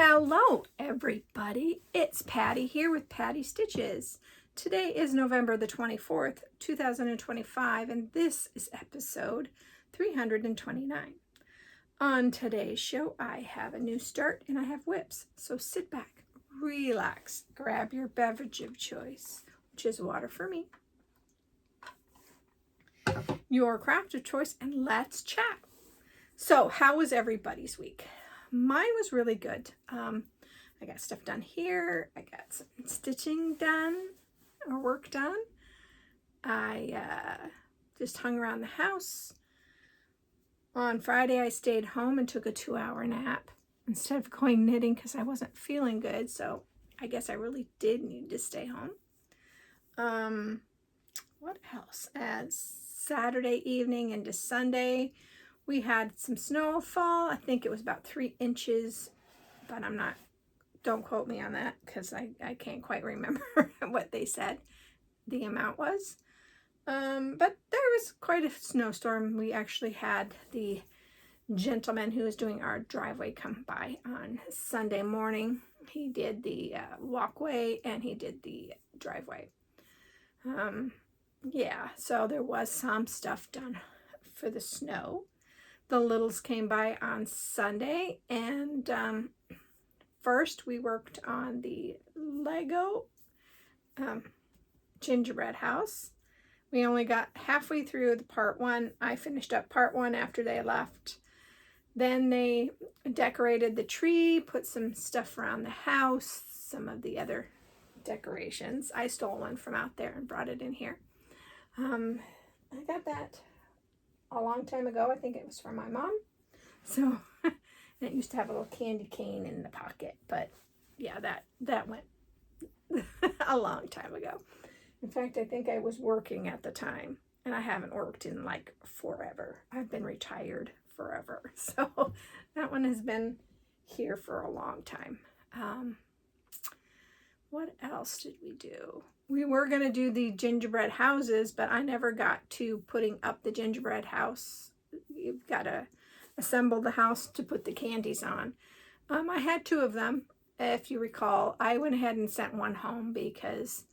Hello everybody, it's Patty here with Patty Stitches. Today is November the 24th, 2025, and this is episode 329. On today's show, I have a new start and I have whips. So sit back, relax, grab your beverage of choice, which is water for me, your craft of choice, and let's chat. So how was everybody's week? Mine was really good. I got stuff done here. I got some stitching done or work done. I just hung around the house. On Friday, I stayed home and took a 2-hour nap instead of going knitting because I wasn't feeling good. So I guess I really did need to stay home. What else? Saturday evening into Sunday, we had some snowfall. I think it was about 3 inches, but don't quote me on that because I can't quite remember what they said the amount was. But there was quite a snowstorm. We actually had the gentleman who was doing our driveway come by on Sunday morning. He did the walkway and he did the driveway. Yeah, so there was some stuff done for the snow. The littles came by on Sunday, and first we worked on the Lego gingerbread house. We only got halfway through the part 1. I finished up part 1 after they left. Then they decorated the tree, put some stuff around the house, some of the other decorations. I stole one from out there and brought it in here. I got that a long time ago. I think it was from my mom. So it used to have a little candy cane in the pocket, but yeah, that went a long time ago. In fact, I think I was working at the time, and I haven't worked in like forever. I've been retired forever. So that one has been here for a long time. What else did we do? We were going to do the gingerbread houses, but I never got to putting up the gingerbread house. You've got to assemble the house to put the candies on. I had 2 of them. If you recall, I went ahead and sent one home because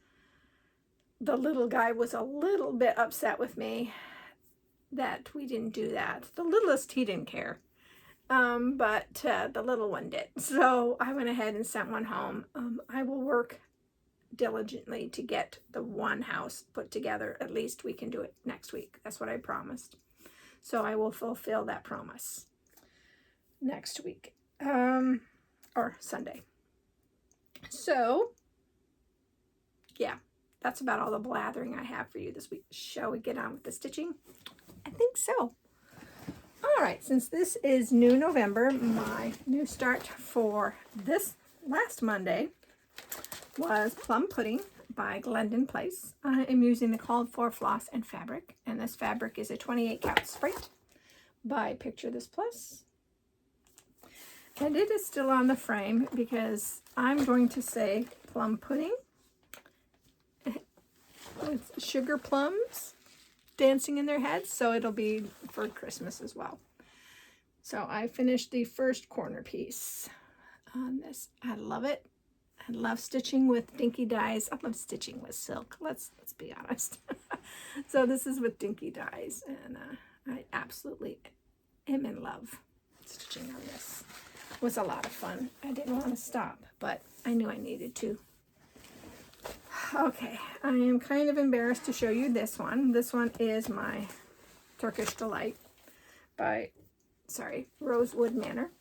the little guy was a little bit upset with me that we didn't do that. The littlest, he didn't care. But the little one did. So I went ahead and sent one home. I will work diligently to get the one house put together. At least we can do it next week. That's what I promised. So I will fulfill that promise next week, or Sunday. So yeah, that's about all the blathering I have for you this week. Shall we get on with the stitching? I think so. All right, since this is new November, my new start for this last Monday was Plum Pudding by Glendon Place. I am using the called for floss and fabric, and this fabric is a 28 count sprite by Picture This Plus. And it is still on the frame because I'm going to say plum pudding with sugar plums dancing in their heads, so it'll be for Christmas as well. So I finished the first corner piece on this. I love it. I love stitching with dinky dyes. I love stitching with silk. Let's be honest. So this is with dinky dyes, and I absolutely am in love stitching on this. It was a lot of fun. I didn't want to stop, but I knew I needed to. Okay, I am kind of embarrassed to show you this one. This one is my Turkish Delight by, Rosewood Manor.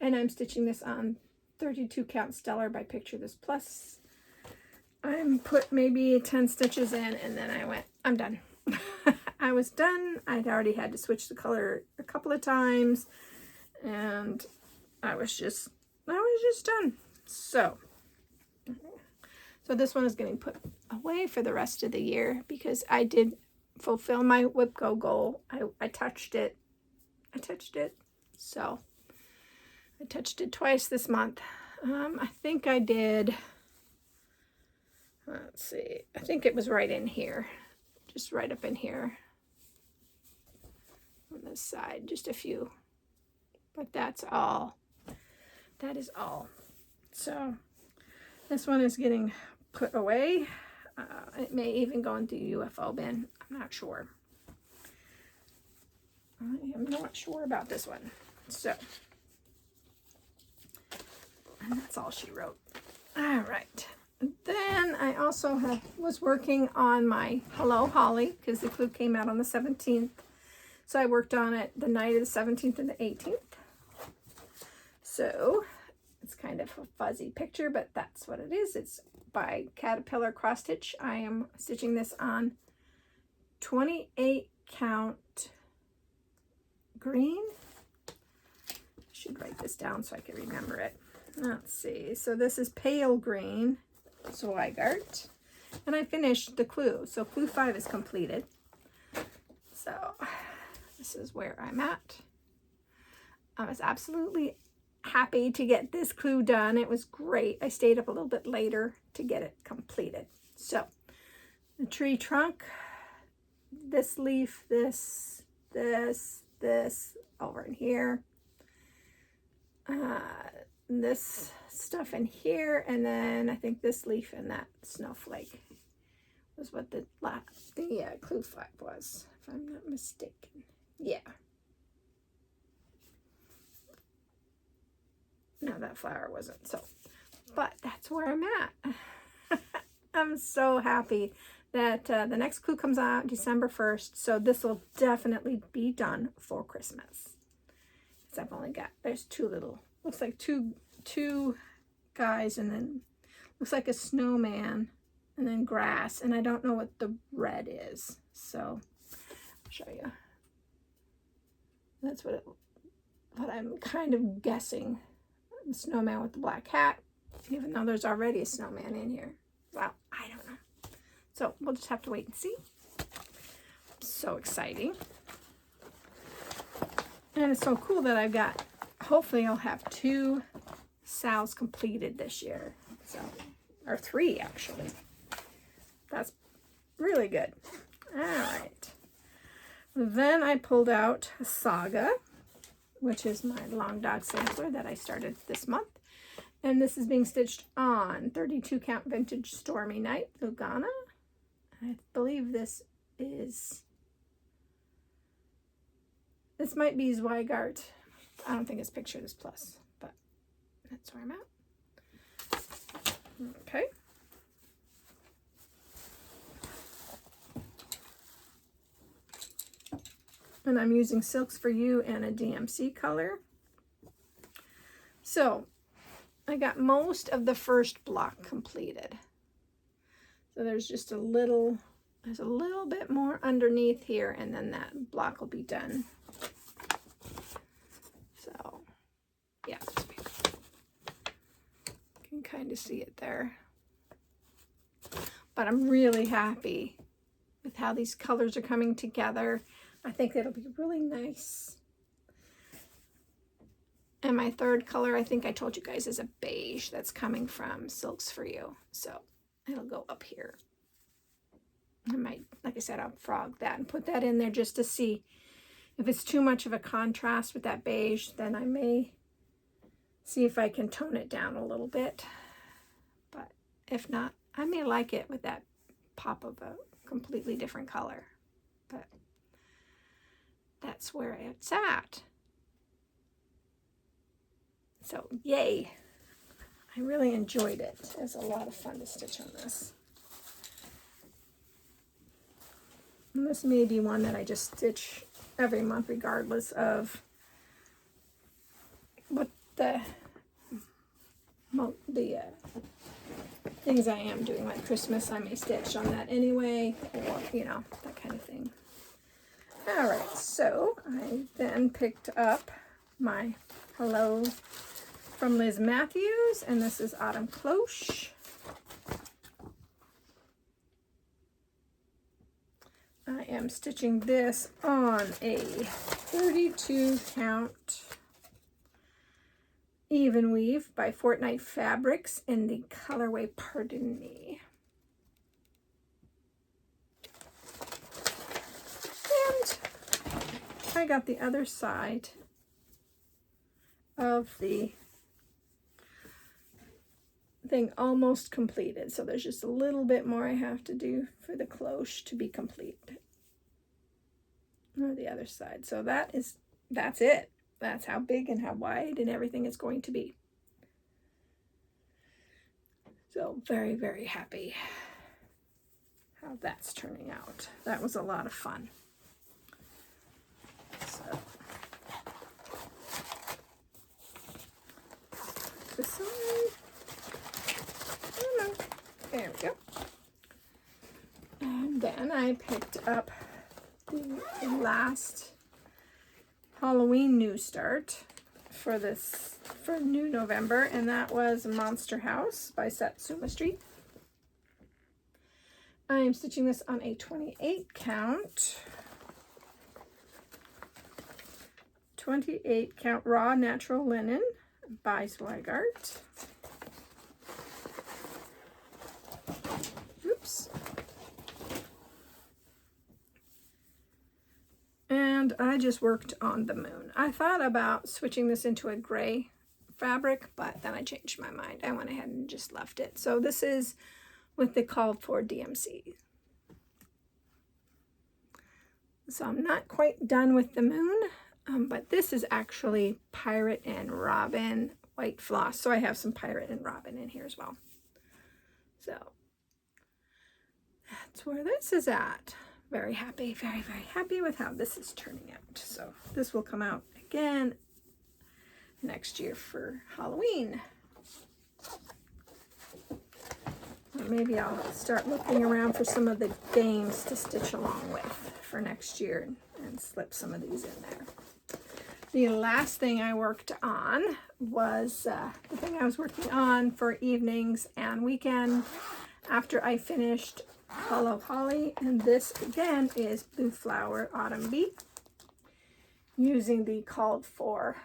And I'm stitching this on 32 count Stellar by Picture This Plus. I put maybe 10 stitches in, and then I went, I'm done. I was done. I'd already had to switch the color a couple of times, and I was just done. So this one is getting put away for the rest of the year because I did fulfill my Whip Go goal. I touched it. So I touched it twice this month. I think I did, let's see, I think it was right in here, just right up in here on this side, just a few, but that's all. that is all. So this one is getting put away. It may even go into the UFO bin. I'm not sure. I am not sure about this one. So, and that's all she wrote. All right. Then I also was working on my Hello Holly, because the clue came out on the 17th. So I worked on it the night of the 17th and the 18th. So it's kind of a fuzzy picture, but that's what it is. It's by Caterpillar Cross Stitch. I am stitching this on 28 count green. I should write this down so I can remember it. Let's see. So this is pale green Zweigart. And I finished the clue. So clue 5 is completed. So this is where I'm at. I was absolutely happy to get this clue done. It was great. I stayed up a little bit later to get it completed. So the tree trunk, this leaf, this over in here, this stuff in here, and then I think this leaf and that snowflake was what the clue 5 was, if I'm not mistaken. Yeah. No, that flower wasn't. So, but that's where I'm at. I'm so happy that the next clue comes out December 1st. So this will definitely be done for Christmas. Because I've only got, there's two little, looks like two guys, and then looks like a snowman, and then grass. And I don't know what the red is. So I'll show you. That's what I'm kind of guessing. The snowman with the black hat, even though there's already a snowman in here. Well, I don't know. So we'll just have to wait and see. So exciting. And it's so cool that I've got, hopefully I'll have 2 Sal's completed this year. So, or 3 actually. That's really good. All right. Then I pulled out Saga, which is my long dog sampler that I started this month. And this is being stitched on 32 count vintage Stormy Night Lugana. I believe this might be Zweigart. I don't think it's pictured as plus, but that's where I'm at. Okay. And I'm using Silks for You and a DMC color. So I got most of the first block completed. So there's just a little bit more underneath here, and then that block will be done. So yeah, you can kind of see it there. But I'm really happy with how these colors are coming together. I think it'll be really nice. And my third color, I think I told you guys, is a beige that's coming from Silks for You. So it'll go up here. I might, like I said, I'll frog that and put that in there just to see if it's too much of a contrast with that beige. Then I may see if I can tone it down a little bit. But if not, I may like it with that pop of a completely different color. But that's where it's at. So yay, I really enjoyed it. It was a lot of fun to stitch on this. And this may be one that I just stitch every month regardless of what the things I am doing, like Christmas. I may stitch on that anyway, or you know, that kind of thing. All right, so I then picked up my Hello from Liz Matthews, and this is Autumn Cloche. I am stitching this on a 32 count even weave by Fortnite Fabrics in the colorway Pardon Me. And I got the other side of the thing almost completed. So there's just a little bit more I have to do for the cloche to be complete. Or the other side. So that's it. That's how big and how wide and everything is going to be. So very, very happy how that's turning out. That was a lot of fun. So this side. I don't know. There we go. And then I picked up the last Halloween new start for new November, and that was Monster House by Satsuma Street. I am stitching this on a 28 count. 28 count raw natural linen by Zweigart. Oops. And I just worked on the moon. I thought about switching this into a gray fabric, but then I changed my mind. I went ahead and just left it. So this is with the called for DMC. So I'm not quite done with the moon, but this is actually Pirate and Robin white floss. So I have some Pirate and Robin in here as well. So that's where this is at. Very happy, very, very happy with how this is turning out. So this will come out again next year for Halloween. Or maybe I'll start looking around for some of the games to stitch along with for next year and slip some of these in there. The last thing I worked on was the thing I was working on for evenings and weekend after I finished Hollow Holly, and this again is Blue Flower Autumn Bee using the called for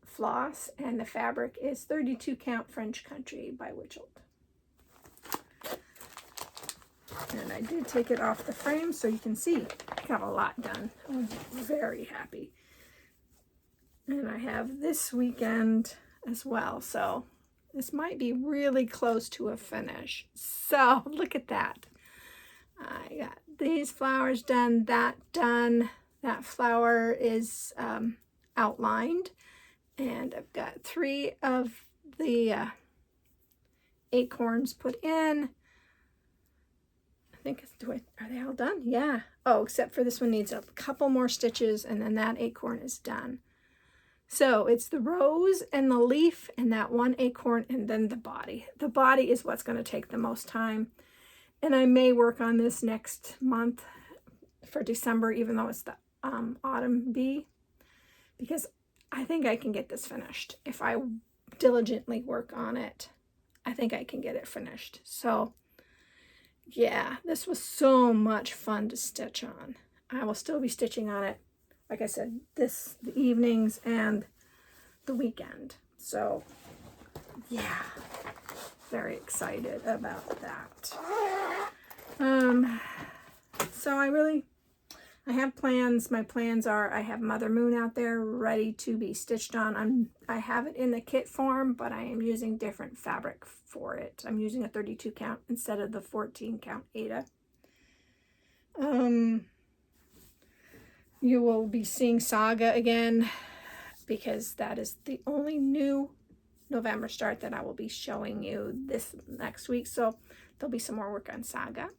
floss, and the fabric is 32 count French Country by Witchold. And I did take it off the frame so you can see I got a lot done. I'm very happy. And I have this weekend as well, so this might be really close to a finish. So look at that. I got these flowers done, that done. That flower is outlined, and I've got 3 of the acorns put in. I think are they all done? Yeah. Oh, except for this one needs a couple more stitches, and then that acorn is done. So it's the rose and the leaf and that one acorn and then the body. The body is what's going to take the most time. And I may work on this next month for December, even though it's the autumn bee, because I think I can get this finished. If I diligently work on it, I think I can get it finished. So yeah, this was so much fun to stitch on. I will still be stitching on it, like I said, the evenings and the weekend. So yeah, very excited about that. So I have plans. My plans are I have Mother Moon out there ready to be stitched on. I have it in the kit form, but I am using different fabric for it. I'm using a 32 count instead of the 14 count Aida. You will be seeing Saga again because that is the only new November start that I will be showing you this next week. So there'll be some more work on Saga.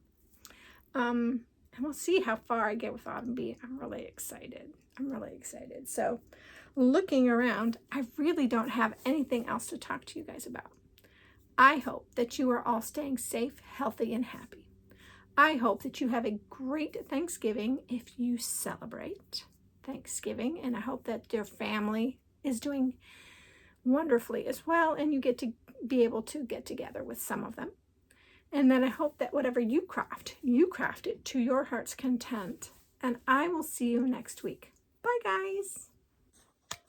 And we'll see how far I get with Autumn Bee. I'm really excited. I'm really excited. So looking around, I really don't have anything else to talk to you guys about. I hope that you are all staying safe, healthy, and happy. I hope that you have a great Thanksgiving if you celebrate Thanksgiving, and I hope that your family is doing wonderfully as well, and you get to be able to get together with some of them. And then I hope that whatever you craft it to your heart's content. And I will see you next week. Bye, guys.